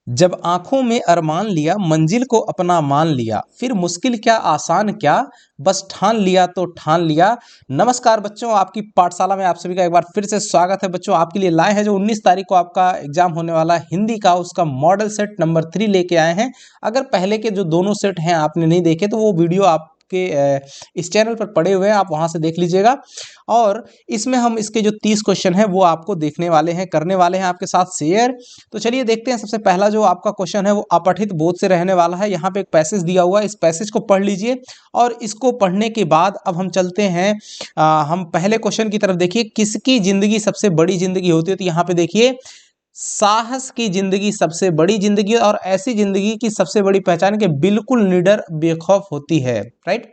जब आंखों में अरमान लिया मंजिल को अपना मान लिया, फिर मुश्किल क्या आसान क्या, बस ठान लिया तो ठान लिया। नमस्कार बच्चों, आपकी पाठशाला में आप सभी का एक बार फिर से स्वागत है। बच्चों आपके लिए लाए हैं जो 19 तारीख को आपका एग्जाम होने वाला है हिंदी का, उसका मॉडल सेट नंबर 3 लेके आए हैं। अगर पहले के जो दोनों सेट हैं आपने नहीं देखे तो वो वीडियो आपके इस चैनल पर पड़े हुए हैं, आप वहां से देख लीजिएगा। और इसमें हम इसके जो 30 क्वेश्चन हैं वो आपको देखने वाले हैं, करने वाले हैं आपके साथ शेयर। तो चलिए देखते हैं। सबसे पहला जो आपका क्वेश्चन है वो अपठित बोध से रहने वाला है। यहाँ पे एक पैसेज दिया हुआ है, इस पैसेज को पढ़ लीजिए और इसको पढ़ने के बाद अब हम चलते हैं हम पहले क्वेश्चन की तरफ। देखिए, किसकी जिंदगी सबसे बड़ी जिंदगी होती है? तो यहाँ पे देखिए, साहस की जिंदगी सबसे बड़ी जिंदगी, और ऐसी जिंदगी की सबसे बड़ी पहचान के बिल्कुल निडर बेखौफ होती है। राइट,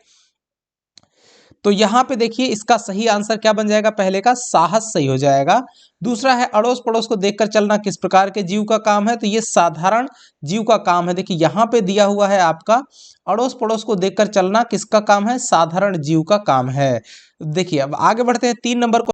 तो यहां पे देखिए इसका सही आंसर क्या बन जाएगा? पहले का साहस सही हो जाएगा। दूसरा है अड़ोस पड़ोस को देखकर चलना किस प्रकार के जीव का काम है? तो ये साधारण जीव का काम है। देखिए यहां पे दिया हुआ है आपका अड़ोस पड़ोस को देखकर चलना किसका काम है? साधारण जीव का काम है। देखिए अब आगे बढ़ते हैं 3 नंबर क्वेश्चन।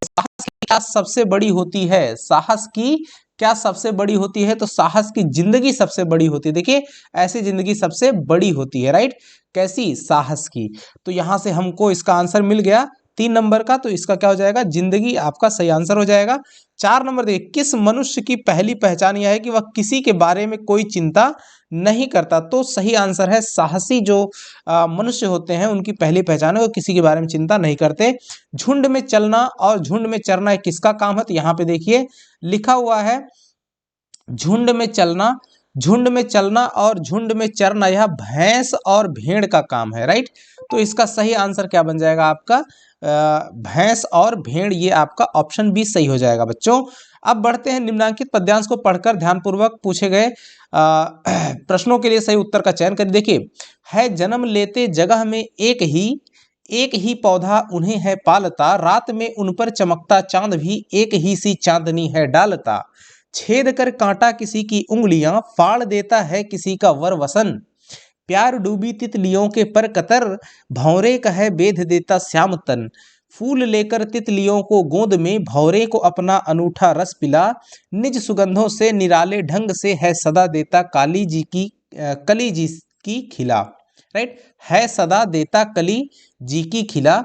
साहस की क्या सबसे बड़ी होती है? साहस की क्या सबसे बड़ी होती है? तो साहस की जिंदगी सबसे बड़ी होती है। देखिए ऐसी जिंदगी सबसे बड़ी होती है। राइट, कैसी? साहस की। तो यहां से हमको इसका आंसर मिल गया 3 नंबर का, तो इसका क्या हो जाएगा? जिंदगी आपका सही आंसर हो जाएगा। 4 नंबर देखिए, किस मनुष्य की पहली पहचान यह है कि वह किसी के बारे में कोई चिंता नहीं करता? तो सही आंसर है साहसी जो मनुष्य होते हैं उनकी पहली पहचान है वो किसी के बारे में चिंता नहीं करते। झुंड में चलना और झुंड में चरना ये किसका काम है? तो यहाँ पे देखिए लिखा हुआ है झुंड में चलना, झुंड में चलना और झुंड में चरना यह भैंस और भेड़ का काम है। राइट, तो इसका सही आंसर क्या बन जाएगा आपका? भैंस और भेड़, ये आपका ऑप्शन बी सही हो जाएगा बच्चों। अब बढ़ते हैं निम्नांकित पद्यांश को पढ़कर ध्यानपूर्वक पूछे गए प्रश्नों के लिए सही उत्तर का चयन करिए। देखिए, है जन्म लेते जगह में एक ही पौधा उन्हें है पालता, रात में उन पर चमकता चांद भी एक ही सी चांदनी है डालता, छेद कर कांटा किसी की उंगलियां, फाड़ देता है किसी का वर वसन, प्यार डूबी तितलियों के पर कतर, भौरे का है बेध देता श्याम तन, फूल लेकर तितलियों को गोद में, भौरे को अपना अनूठा रस पिला, निज सुगंधों से निराले ढंग से है सदा देता कली जी की खिला। राइट, है सदा देता कली जी की खिला,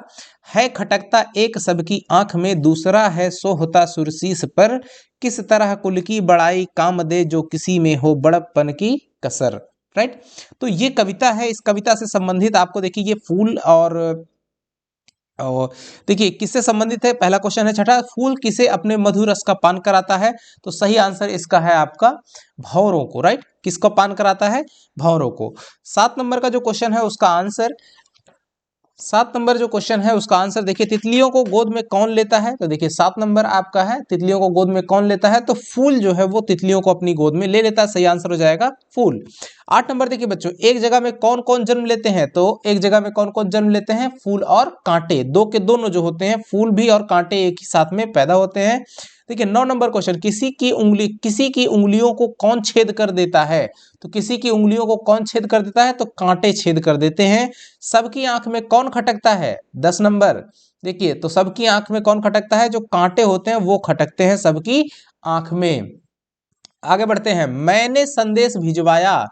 है खटकता एक सबकी आंख में, दूसरा है सोहता सुरसीस पर, किस तरह कुल की बड़ाई काम दे जो किसी में हो बड़प्पन की कसर। राइट, तो ये कविता है। इस कविता से संबंधित आपको देखिए ये फूल और देखिए किससे संबंधित है? पहला क्वेश्चन है छठा, फूल किसे अपने मधुर रस का पान कराता है? तो सही आंसर इसका है आपका भंवरों को। राइट, किसको पान कराता है? भंवरों को। 7 नंबर का जो क्वेश्चन है उसका आंसर 7 नंबर जो क्वेश्चन है उसका आंसर देखिए, तितलियों को गोद में कौन लेता है? तो देखिए 7 नंबर आपका है तितलियों को गोद में कौन लेता है? तो फूल जो है वो तितलियों को अपनी गोद में ले लेता है। सही आंसर हो जाएगा फूल। 8 नंबर देखिए बच्चों, एक जगह में कौन कौन जन्म लेते हैं? तो एक जगह में कौन कौन जन्म लेते हैं? फूल और कांटे, दो के दोनों जो होते हैं, फूल भी और कांटे एक ही साथ में पैदा होते हैं। देखिए 9 नंबर क्वेश्चन, किसी की उंगलियों को कौन छेद कर देता है? तो किसी की उंगलियों को कौन छेद कर देता है? तो कांटे छेद कर देते हैं। सबकी आंख में कौन खटकता है? 10 नंबर देखिए, तो सबकी आंख में कौन खटकता है? जो कांटे होते हैं वो खटकते हैं सबकी आंख में। आगे बढ़ते हैं, मैंने संदेश भिजवाया,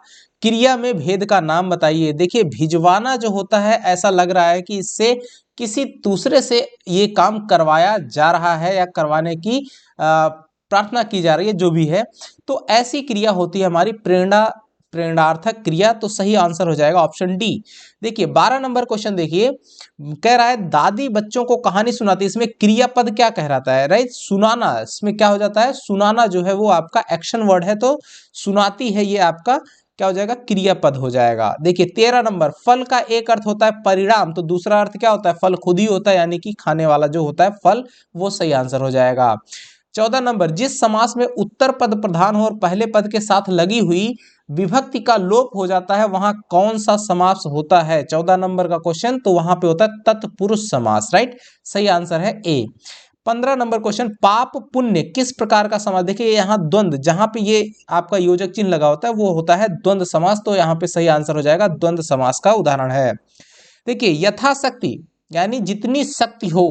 क्रिया में भेद का नाम बताइए। देखिए भिजवाना जो होता है ऐसा लग रहा है कि इससे किसी दूसरे से ये काम करवाया जा रहा है या करवाने की प्रार्थना की जा रही है, जो भी है। तो ऐसी क्रिया होती है हमारी प्रेरणार्थक क्रिया। तो सही आंसर हो जाएगा ऑप्शन डी। देखिए 12 नंबर क्वेश्चन देखिए, कह रहा है दादी बच्चों को कहानी सुनाती है, इसमें क्रियापद क्या कहलाता है? राइट, सुनाना। इसमें क्या हो जाता है? सुनाना जो है वो आपका एक्शन वर्ड है, तो सुनाती है ये आपका क्या हो जाएगा? क्रियापद हो जाएगा। देखिए 13 नंबर, फल का एक अर्थ होता है परिणाम, तो दूसरा अर्थ क्या होता है? फल खुद ही होता है, यानी कि खाने वाला जो होता है फल, वो सही आंसर हो जाएगा। 14 नंबर, जिस समास में उत्तर पद प्रधान हो और पहले पद के साथ लगी हुई विभक्ति का लोप हो जाता है वहां कौन सा समास होता है? 14 नंबर का क्वेश्चन, तो वहां पे होता है तत्पुरुष समास। राइट, सही आंसर है ए। 15 नंबर क्वेश्चन, पाप पुण्य किस प्रकार का समास? देखिए यहाँ द्वंद, जहां पे ये आपका योजक चिन्ह लगा होता है वो होता है द्वंद समास, तो यहाँ पे सही आंसर हो जाएगा द्वंद समास का उदाहरण है। देखिए यथाशक्ति यानी जितनी शक्ति हो।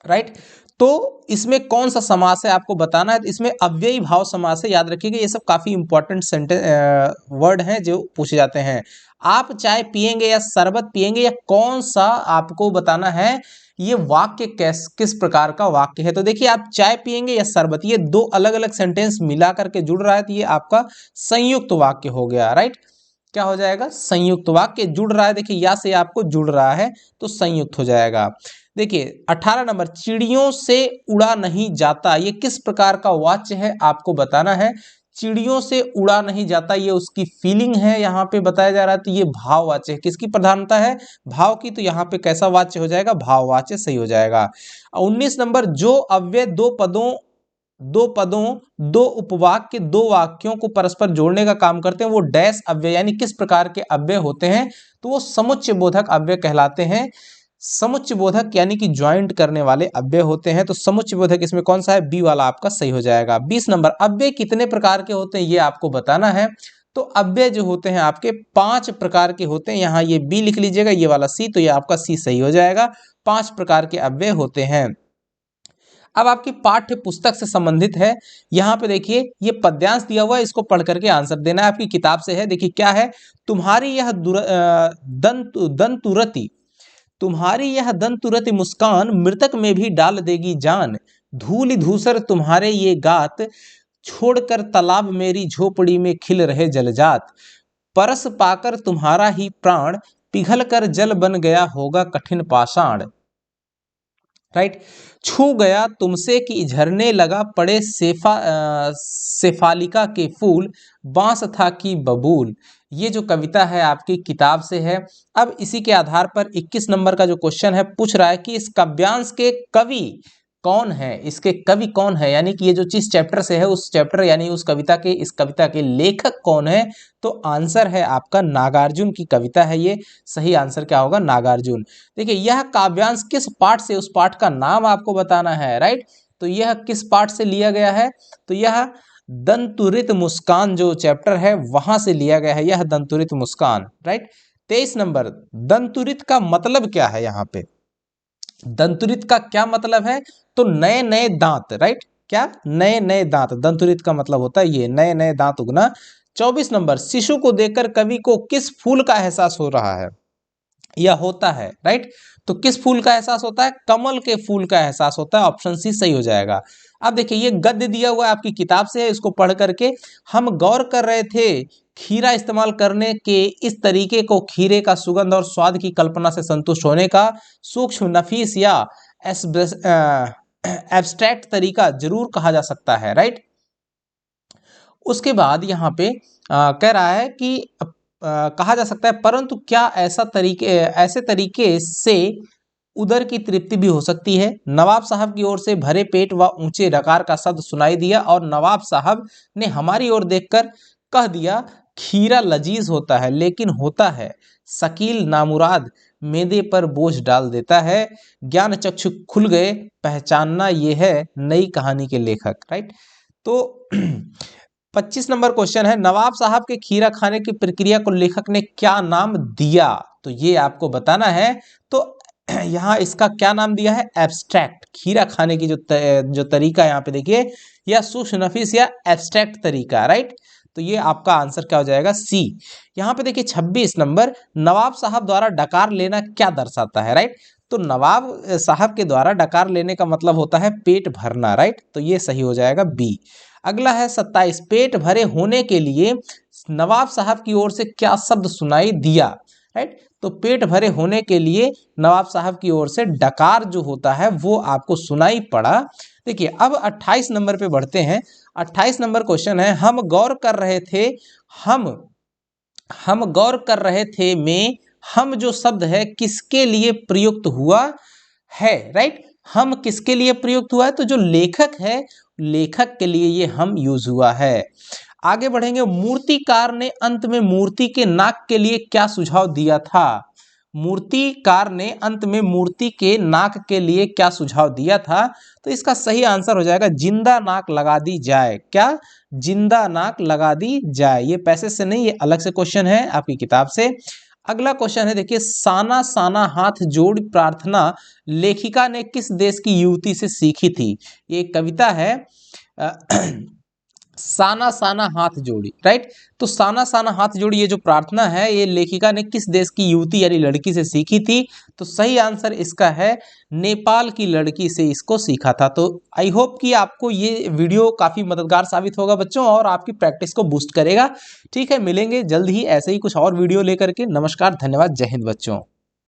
राइट, तो इसमें कौन सा समास है आपको बताना है। तो इसमें अव्ययी भाव समास है, याद रखिएगा। ये सब काफी इंपॉर्टेंट सेंटेंस वर्ड हैं जो पूछे जाते हैं। आप चाय पिएंगे या शरबत पिएंगे, या कौन सा आपको बताना है। ये वाक्य किस प्रकार का वाक्य है। तो देखिए, आप चाय पिएंगे या शरबत, ये दो अलग अलग सेंटेंस मिला करके जुड़ रहा है, तो ये आपका संयुक्त वाक्य हो गया, राइट। क्या हो जाएगा, संयुक्त वाक्य जुड़ रहा है। देखिए, या से आपको जुड़ रहा है तो संयुक्त हो जाएगा। देखिए 18 नंबर, चिड़ियों से उड़ा नहीं जाता, ये किस प्रकार का वाच्य है आपको बताना है। चिड़ियों से उड़ा नहीं जाता, ये उसकी फीलिंग है, यहाँ पे बताया जा रहा है। तो ये भाववाच्य है। किसकी प्रधानता है, भाव की। तो यहाँ पे कैसा वाच्य हो जाएगा, भाववाच्य सही हो जाएगा। 19 नंबर, जो अव्यय दो उपवाक्य दो वाक्यों को परस्पर जोड़ने का काम करते हैं, वो डैश अव्यय यानी किस प्रकार के अव्यय होते हैं। तो वो समुच्चय बोधक अव्यय कहलाते हैं। समुच्चय बोधक यानी कि ज्वाइंट करने वाले अव्यय होते हैं। तो समुच्चय बोधक इसमें कौन सा है, बी वाला आपका सही हो जाएगा। 20 नंबर, अव्यय कितने प्रकार के होते हैं ये आपको बताना है। तो अव्यय जो होते हैं आपके 5 प्रकार के होते हैं। यहाँ ये बी लिख लीजिएगा, ये वाला सी, तो ये आपका सी सही हो जाएगा। 5 प्रकार के अव्यय होते हैं। अब आपकी पाठ्य पुस्तक से संबंधित है। यहाँ पे देखिए, ये पद्यांश दिया हुआ है, इसको पढ़ करके आंसर देना है। आपकी किताब से है। देखिए क्या है, तुम्हारी यह दंतुरति तुम्हारी यह दंतुरति मुस्कान मृतक में भी डाल देगी जान। धूलि धूसर तुम्हारे ये गात, छोड़कर तालाब मेरी झोपड़ी में खिल रहे जलजात। परस पाकर तुम्हारा ही प्राण, पिघल कर जल बन गया होगा कठिन पाषाण। राइट, छू गया तुमसे कि झरने लगा पड़े सेफालिका के फूल, बांस था कि बबूल। ये जो कविता है आपकी किताब से है। अब इसी के आधार पर 21 नंबर का जो क्वेश्चन है पूछ रहा है कि इस काव्यांश के कवि कौन है, इसके कवि कौन है, यानी कि ये जो जिस चैप्टर से है उस चैप्टर यानी उस कविता के, इस कविता के लेखक कौन है। तो आंसर है आपका नागार्जुन की कविता है ये। सही आंसर क्या होगा, नागार्जुन। देखिए, यह काव्यांश किस पाठ से, उस पाठ का नाम आपको बताना है, राइट। तो यह किस पाठ से लिया गया है, तो यह दंतुरित मुस्कान जो चैप्टर है वहां से लिया गया है, यह दंतुरित मुस्कान, राइट। 23 नंबर, दंतुरित का मतलब क्या है। यहाँ पे दंतुरित का क्या मतलब है, तो नए नए दांत, राइट। क्या, नए नए दांत, दंतुरित का मतलब होता है ये नए नए दांत उगना। 24 नंबर, शिशु को देखकर कवि को किस फूल का एहसास हो रहा है या होता है, राइट। तो किस फूल का एहसास होता है, कमल के फूल का एहसास होता है। ऑप्शन सी सही हो जाएगा। अब देखिए, ये गद्य दिया हुआ है आपकी किताब से है, इसको पढ़ करके हम गौर कर रहे थे खीरा इस्तेमाल करने के इस तरीके को खीरे का सुगंध और स्वाद की कल्पना से संतुष्ट होने का सूक्ष्म, नफीस या एब्स्ट्रैक्ट तरीका जरूर कहा जा सकता है, राइट। उसके बाद यहाँ पे कह रहा है कि कहा जा सकता है, परंतु क्या ऐसे तरीके से उदर की तृप्ति भी हो सकती है। नवाब साहब की ओर से भरे पेट व ऊंचे डकार का शब्द सुनाई दिया और नवाब साहब ने हमारी ओर देखकर कह दिया, खीरा लजीज होता है लेकिन होता है शकील नामुराद, मैदे पर बोझ डाल देता है। ज्ञान चक्षु खुल गए, पहचानना ये है नई कहानी के लेखक, राइट। तो 25 नंबर क्वेश्चन है, नवाब साहब के खीरा खाने की प्रक्रिया को लेखक ने क्या नाम दिया। तो ये आपको बताना है। तो यहाँ इसका क्या नाम दिया है, एब्स्ट्रैक्ट। खीरा खाने की जो तरीका यहाँ पे देखिए, या सूक्ष्म, नफीस या एब्स्ट्रैक्ट तरीका, राइट। तो ये आपका आंसर क्या हो जाएगा, सी। यहाँ पे देखिए 26 नंबर, नवाब साहब द्वारा डकार लेना क्या दर्शाता है, राइट। तो नवाब साहब के द्वारा डकार लेने का मतलब होता है पेट भरना, राइट। तो ये सही हो जाएगा बी। अगला है 27, पेट भरे होने के लिए नवाब साहब की ओर से क्या शब्द सुनाई दिया, राइट। तो पेट भरे होने के लिए नवाब साहब की ओर से डकार जो होता है वो आपको सुनाई पड़ा। देखिए, अब 28 नंबर पे बढ़ते हैं। 28 नंबर क्वेश्चन है, हम गौर कर रहे थे में हम जो शब्द है किसके लिए प्रयुक्त हुआ है, राइट। हम किसके लिए प्रयुक्त हुआ है, तो जो लेखक है, लेखक के लिए ये हम यूज हुआ है। आगे बढ़ेंगे, मूर्तिकार ने अंत में मूर्ति के नाक के लिए क्या सुझाव दिया था। मूर्तिकार ने अंत में मूर्ति के नाक के लिए क्या सुझाव दिया था। तो इसका सही आंसर हो जाएगा जिंदा नाक लगा दी जाए। क्या, जिंदा नाक लगा दी जाए। ये पैसेज से नहीं, ये अलग से क्वेश्चन है आपकी किताब से। अगला क्वेश्चन है, देखिए, साना साना हाथ जोड़ प्रार्थना लेखिका ने किस देश की युवती से सीखी थी। ये कविता है अ, साना साना हाथ जोड़ी, राइट। तो साना साना हाथ जोड़ी ये जो प्रार्थना है, ये लेखिका ने किस देश की युवती यानी लड़की से सीखी थी। तो सही आंसर इसका है नेपाल की लड़की से इसको सीखा था। तो आई होप कि आपको ये वीडियो काफ़ी मददगार साबित होगा बच्चों, और आपकी प्रैक्टिस को बूस्ट करेगा। ठीक है, मिलेंगे जल्द ही ऐसे ही कुछ और वीडियो लेकर के। नमस्कार, धन्यवाद, जय हिंद बच्चों।